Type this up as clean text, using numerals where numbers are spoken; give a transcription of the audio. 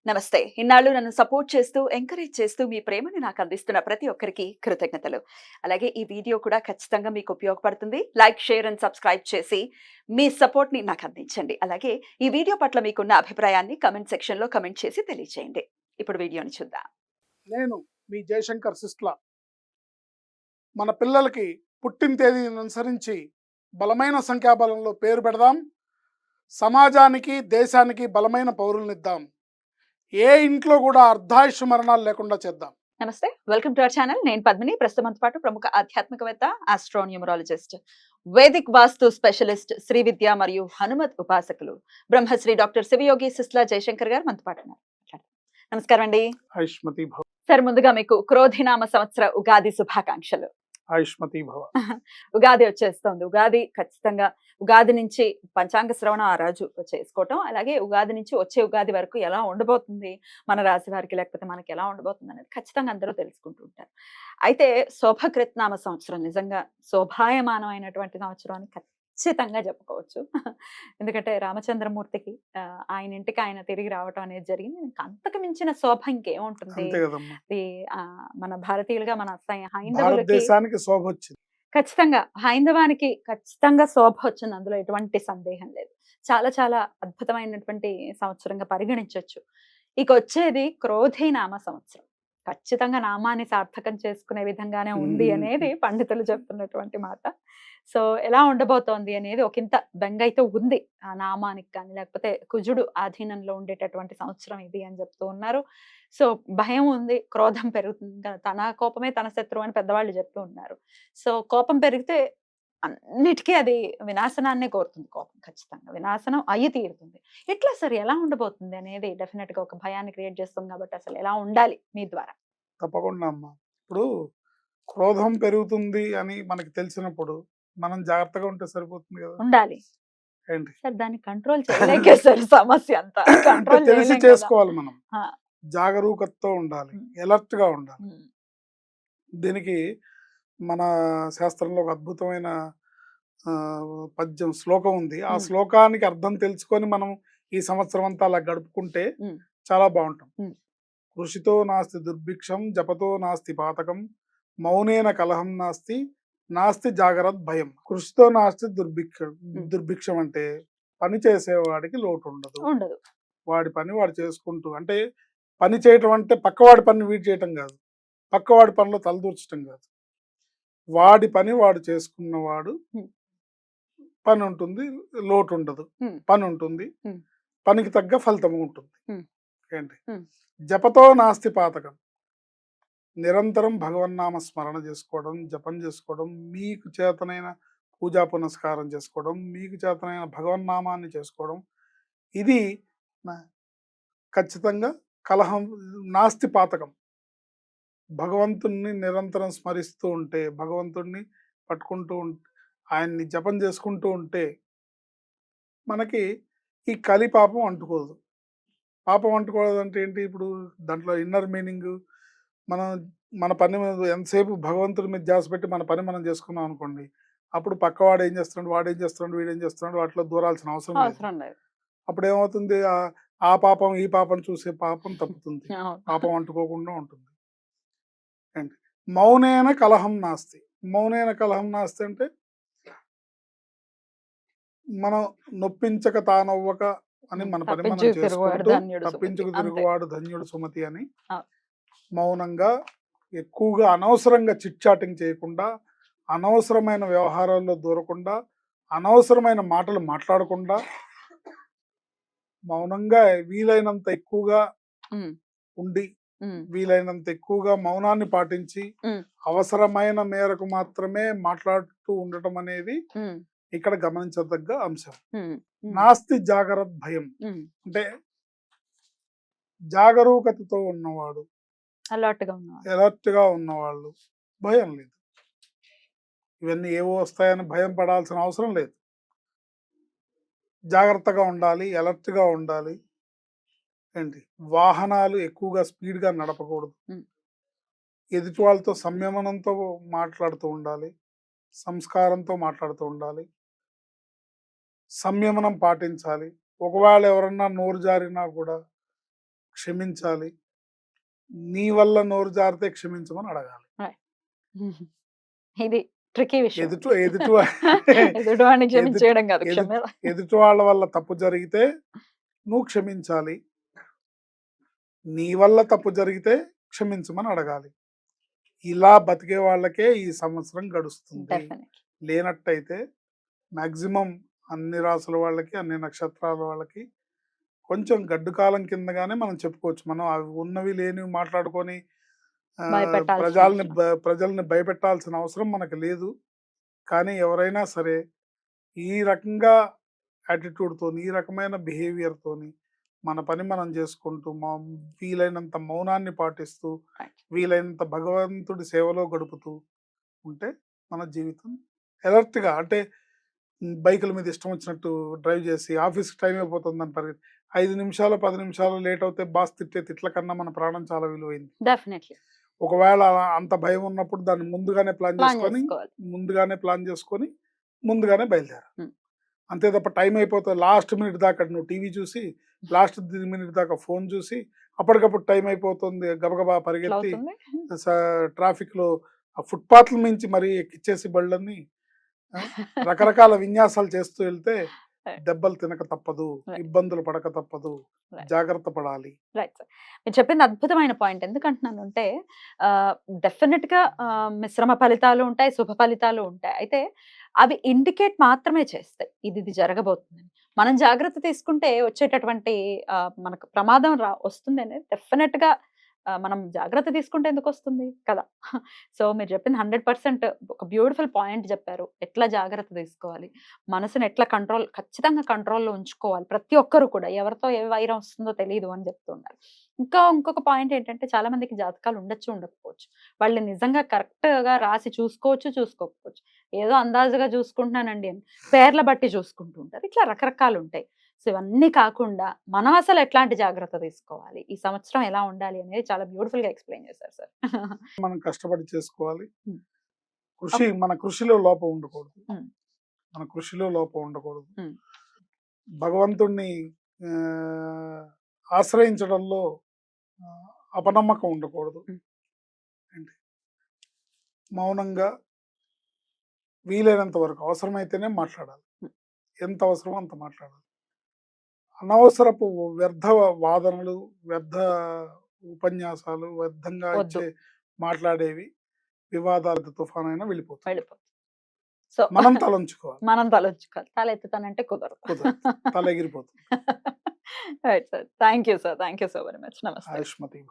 నమస్తే. ఇన్నాళ్ళు నన్ను సపోర్ట్ చేస్తూ, ఎంకరేజ్ చేస్తూ మీ ప్రేమని నాకు అందిస్తున్న ప్రతి ఒక్కరికి కృతజ్ఞతలు. అలాగే ఈ వీడియో కూడా ఖచ్చితంగా మీకు ఉపయోగపడుతుంది. లైక్, షేర్ అండ్ సబ్స్క్రైబ్ చేసి మీ సపోర్ట్‌ని నాకు అందించండి. అలాగే ఈ వీడియో పట్ల మీకున్న అభిప్రాయాన్ని కామెంట్ సెక్షన్‌లో కామెంట్ చేసి తెలియజేయండి. ఇప్పుడు వీడియోని చూద్దాం. నేను మీ జయశంకర్ సిస్ట్ల. మన పిల్లలకి పుట్టిన తేదీని అనుసరించి బలమైన సంఖ్యాబలంలో పేరు పెడదాం. సమాజానికి దేశానికి బలమైన పౌరులనిద్దాం. ఏ ఇంట్లో కూడా అర్ధాయుష్ మరణాలు లేకుండా చేద్దాం. నమస్తే. Welcome to our channel. నేను పద్మిని. ప్రస్తుతంతో పాటు ప్రముఖ ఆధ్యాత్మికవేత్త, ఆస్ట్రోన్యూమరాలజిస్ట్, వేదిక్ వాస్తు స్పెషలిస్ట్, శ్రీ విద్య మరియు హనుమత్ ఉపాసకులు బ్రహ్మశ్రీ డాక్టర్ శివయోగి సిస్లా జయశంకర్ గారు మనతో పాటు ఉన్నారు. నమస్కారం అండి. ఆయుష్మతి భవ. సార్, ముందుగా మీకు క్రోధినామ సంవత్సర ఉగాది శుభాకాంక్షలు. ఆయుష్మతి భవ. ఉగాది వచ్చేస్తుంది. ఉగాది ఖచ్చితంగా ఉగాది నుంచి పంచాంగ శ్రవణం ఆ రోజు చేసుకోవటం, అలాగే ఉగాది నుంచి వచ్చే ఉగాది వరకు ఎలా ఉండబోతుంది మన రాశి వారికి, లేకపోతే మనకి ఎలా ఉండబోతుంది అనేది ఖచ్చితంగా అందరూ తెలుసుకుంటూ ఉంటారు. అయితే శోభకృత్నామ సంవత్సరం నిజంగా శోభాయమానమైనటువంటి సంవత్సరం అని ఖచ్చితంగా చెప్పుకోవచ్చు. ఎందుకంటే రామచంద్రమూర్తికి ఆయన ఇంటికి ఆయన తిరిగి రావటం అనేది జరిగింది. అంతకు మించిన శోభ ఇంకేముంటుంది? అంతే కదమ్మా. అది మన భారతీయులుగా మన హైందవులకి భారతదేశానికి శోభ వచ్చింది. ఖచ్చితంగా హైందవానికి ఖచ్చితంగా శోభ వచ్చింది. అందులో ఎటువంటి సందేహం లేదు. చాలా చాలా అద్భుతమైనటువంటి సంవత్సరంగా పరిగణించొచ్చు. ఇక వచ్చేది క్రోధి నామ సంవత్సరం. ఖచ్చితంగా నామాన్ని సార్థకం చేసుకునే విధంగానే ఉంది అనేది పండితులు చెప్తున్నటువంటి మాట. సో ఎలా ఉండబోతోంది అనేది ఒకంత బెంగైతే ఉంది ఆ నామానికి కానీ, లేకపోతే కుజుడు ఆధీనంలో ఉండేటటువంటి సంవత్సరం ఇది అని చెప్తూ ఉన్నారు. సో భయం ఉంది, క్రోధం పెరుగుతుంది. తన కోపమే తన శత్రువు అని పెద్దవాళ్ళు చెప్తూ ఉన్నారు. సో కోపం పెరిగితే అన్నిటికీ అది వినాశనాన్నే కోరుతుంది. కోపం ఖచ్చితంగా వినాశనం అయ్యి తీరుతుంది. ఎట్లా సార్, ఎలా ఉండబోతుంది అనేది డెఫినెట్ గా ఒక భయాన్ని క్రియేట్ చేస్తుంది. కాబట్టి అసలు ఎలా ఉండాలి మీ ద్వారా? తప్పకుండా అమ్మా. ఇప్పుడు క్రోధం పెరుగుతుంది అని మనకి తెలిసినప్పుడు మనం జాగ్రత్తగా ఉంటే సరిపోతుంది కదా. ఉండాలి ఏంటి సార్, దాన్ని కంట్రోల్ చేయలేకే సార్ సమస్య అంతా. అంటే కంట్రోల్ తెలిసి చేసుకోవాలి. మనం ఆ. జాగరూకతతో ఉండాలి, ఎలర్ట్ గా ఉండాలి. ఉమ్. దీనికి మన శాస్త్రంలో ఒక అద్భుతమైన పద్యం శ్లోకం ఉంది. ఆ శ్లోకానికి అర్థం తెలుసుకొని మనం ఈ సంవత్సరం అంతా అలా గడుపుకుంటే చాలా బాగుంటాం. కృషితో నాస్తి దుర్భిక్షం, జపతో నాస్తి పాతకం, మౌనేన కలహం నాస్తి, నాస్తి జాగ్రత్త భయం. కృషితో నాస్తి దుర్భిక్షం. దుర్భిక్షం అంటే పని చేసేవాడికి లోటు ఉండదు. వాడి పని వాడు చేసుకుంటూ, అంటే పని చేయటం అంటే పక్కవాడి పని వీడు చేయటం కాదు, పక్కవాడి పనిలో తలదూర్చడం కాదు. వాడి పని వాడు చేసుకున్నవాడు పని ఉంటుంది, లోటు ఉండదు. పని ఉంటుంది, పనికి తగ్గ ఫలితం ఉంటుంది. ఏంటి జపతో నాస్తి పాతకం. నిరంతరం భగవన్నామ స్మరణ చేసుకోవడం, జపం చేసుకోవడం, మీకు చేతనైన పూజా పునస్కారం చేసుకోవడం, మీకు చేతనైన భగవన్నామాన్ని చేసుకోవడం, ఇది ఖచ్చితంగా కలహం నాస్తి పాతకం. భగవంతుణ్ణి నిరంతరం స్మరిస్తూ ఉంటే, భగవంతుణ్ణి పట్టుకుంటూ ఉంటే, ఆయన్ని జపం చేసుకుంటూ ఉంటే మనకి ఈ కలి పాపం అంటుకోదు. పాపం అంటుకోవడం అంటే ఏంటి? ఇప్పుడు దాంట్లో ఇన్నర్ మీనింగ్, మనం మన పని మీద ఎంతసేపు భగవంతుడి మీద ధ్యాస పెట్టి మన పని మనం చేసుకున్నాం అనుకోండి, అప్పుడు పక్కవాడు ఏం చేస్తున్నాడు, వాడేం చేస్తున్నాడు, వీడేం చేస్తున్నాడు, వాటిలో దూరాల్సిన అవసరం లేదు. అప్పుడు ఏమవుతుంది? ఆ పాపం ఈ పాపం చూసే పాపం తప్పుతుంది, పాపం అంటుకోకుండా ఉంటుంది. ఏంటి మౌనేన కలహం నాస్తి. మౌనేన కలహం నాస్తి అంటే మనం నొప్పించక తానవ్వక అని మన పని మనం చేసుకుంటూ, తప్పించుకు తిరుగువాడు ధన్యుడు సుమతి అని మౌనంగా, ఎక్కువగా అనవసరంగా చిట్ చాటింగ్ చేయకుండా, అనవసరమైన వ్యవహారాల్లో దూరకుండా, అనవసరమైన మాటలు మాట్లాడకుండా, మౌనంగా వీలైనంత ఎక్కువగా ఉండి, వీలైనంత ఎక్కువగా మౌనాన్ని పాటించి, అవసరమైన మేరకు మాత్రమే మాట్లాడుతూ ఉండటం అనేది ఇక్కడ గమనించదగ్గ అంశం. నాస్తి జాగ్రత్త భయం అంటే జాగరూకతతో ఉన్నవాడు, ఎలర్ట్ గా ఉన్నవాళ్ళు భయం లేదు. ఇవన్నీ ఏవో వస్తాయని భయం పడాల్సిన అవసరం లేదు. జాగ్రత్తగా ఉండాలి, ఎలర్ట్ గా ఉండాలి. ఏంటి వాహనాలు ఎక్కువగా స్పీడ్ గా నడపకూడదు. ఎదుటి వాళ్ళతో సంయమనంతో మాట్లాడుతూ ఉండాలి, సంస్కారంతో మాట్లాడుతూ ఉండాలి, సంయమనం పాటించాలి. ఒకవేళ ఎవరన్నా నోరు జారినా కూడా క్షమించాలి. నీ వల్ల నోరు జారితే క్షమించమని అడగాలి. ఇది ట్రికీ విషయం. ఎదుటి ఎదుటి ఎదుటివాడిని ఎదుటి క్షమించేయడం కాదు, ఎదుటి క్షమ. ఎదుటి వాళ్ళ వల్ల తప్పు జరిగితే నువ్వు క్షమించాలి. నీ వల్ల తప్పు జరిగితే క్షమించమని అడగాలి. ఇలా బతికే వాళ్ళకే ఈ సంవత్సరం గడుస్తుంది. డెఫినెట్లీ. లేనట్టయితే మాక్సిమం అన్ని రాసుల వాళ్ళకి, అన్ని నక్షత్రాల వాళ్ళకి కొంచెం గడ్డు కాలం కిందగానే మనం చెప్పుకోవచ్చు. మనం అవి ఉన్నవి లేనివి మాట్లాడుకొని భయపెట్టాల్సిన ప్రజల్ని అవసరం. ప్రజల్ని భయపెట్టాల్సిన అవసరం మనకు లేదు. కానీ ఎవరైనా సరే ఈ రకంగా యాటిట్యూడ్‌తోని, ఈ రకమైన బిహేవియర్‌తోని మన పని మనం చేసుకుంటూ, వీలైనంత మౌనాన్ని పాటిస్తూ, రైట్. వీలైనంత భగవంతుడి సేవలో గడుపుతూ ఉంటే మన జీవితం ఎలర్ట్‌గా అంటే బైకుల మీద ఇష్టం వచ్చినట్టు డ్రైవ్ చేసి ఆఫీస్‌కి టైం అయిపోతుందని పరిగెత్తి 5 నిమిషాలు, 10 నిమిషాలు లేట్ అవుతే బాస్ తిట్టే తిట్ల కన్నా మన ప్రాణం చాలా విలువైంది. డెఫినెట్లీ. ఒకవేళ అంత భయం ఉన్నప్పుడు దాన్ని ముందుగానే ప్లాన్ ప్లాన్ చేసుకొని, చేసుకోవాలి. ముందుగానే బయలుదేరాలి. హ్మ్. అంతే తప్ప టైం అయిపోతే లాస్ట్ మినిట్ దాకా నువ్వు టీవీ చూసి, లాస్ట్ మినిట్ దాకా ఫోన్ చూసి, అప్పటికప్పుడు టైం అయిపోతుంది గబగబా ఇట్లా పరిగెత్తి అవుతుంది. ట్రాఫిక్‌లో ఆ ఫుట్‌పాత్‌ల మించి మరీ ఎక్కిచ్చేసి బళ్ళన్నీ రకరకాల విన్యాసాలు చేస్తూ వెళ్తే రైట్. దెబ్బలు తినక తప్పదు, రైట్. ఇబ్బందులు పడక తప్పదు, రైట్. జాగ్రత్త పడాలి. Right sir. మీరు చెప్పింది అద్భుతమైన పాయింట్. ఎందుకంటున్నానంటే డెఫినెట్‌గా మిశ్రమ ఫలితాలు ఉంటాయి, శుభ ఫలితాలు ఉంటాయి. అయితే అవి ఇండికేట్ మాత్రమే చేస్తాయి. ఇది జరగబోతుందని. మనం జాగ్రత్త తీసుకుంటే వచ్చేటటువంటి మనకు ప్రమాదం వస్తుందనేది డెఫినెట్‌గా మనం జాగ్రత్త తీసుకుంటే ఎందుకొస్తుంది కదా! సో మీరు చెప్పింది 100% ఒక బ్యూటిఫుల్ పాయింట్ చెప్పారు. ఎట్లా జాగ్రత్త తీసుకోవాలి, మనసుని ఎట్లా ఖచ్చితంగా కంట్రోల్‌లో ఉంచుకోవాలి. ప్రతి ఒక్కరు కూడా ఎవరితో ఏ వైరం వస్తుందో తెలీదు అని చెప్తున్నారు. ఇంకొక పాయింట్ ఏంటంటే చాలా మందికి జాతకాలు ఉండొచ్చు, ఉండకపోవచ్చు. వాళ్ళు నిజంగా కరెక్ట్‌గా రాసి చూసుకోవచ్చు, చూసుకోకపోవచ్చు. ఏదో అందాజుగా చూసుకుంటున్నానండి అని పేర్ల బట్టి చూసుకుంటూ ఉంటారు. ఇట్లా రకరకాలుంటాయి. సో ఇవన్నీ కాకుండా మనం అసలు ఎట్లాంటి జాగ్రత్త తీసుకోవాలి, ఈ సంవత్సరం ఎలా ఉండాలి అనేది చాలా బ్యూటిఫుల్‌గా ఎక్స్‌ప్లెయిన్ చేశారు సార్. మనం కష్టపడి చేసుకోవాలి. హ్మ్. మన కృషిలో లోపం ఉండకూడదు. హ్మ్. మన కృషిలో లోపం ఉండకూడదు. హ్మ్. భగవంతుడిని ఆహ్, ఆశ్రయించడంలో అపనమ్మకం ఉండకూడదు. హ్మ్. ఏంటి మౌనంగా వీలైనంత వరకు అవసరమైతేనే మాట్లాడాలి. హ్మ్. ఎంత అవసరమో అంత మాట్లాడాలి. అనవసరపు వ్యర్థ వాదనలు, వ్యర్థ ఉపన్యాసాలు, వ్యర్థంగా వద్దు. మాట్లాడేవి వివాదాలకు తుఫానైనా వెళ్ళిపోతుంది. వెళ్ళిపోతుంది. సో మనం తలంచుకోవాలి. మనం తలొంచుకోవాలి. తల ఎత్తుతానంటే కుదరదు. కుదరదు. తల ఎగిరిపోతుంది. Right sir. Thank you sir. Thank you so very much. నమస్తే. ఆయుష్మతి.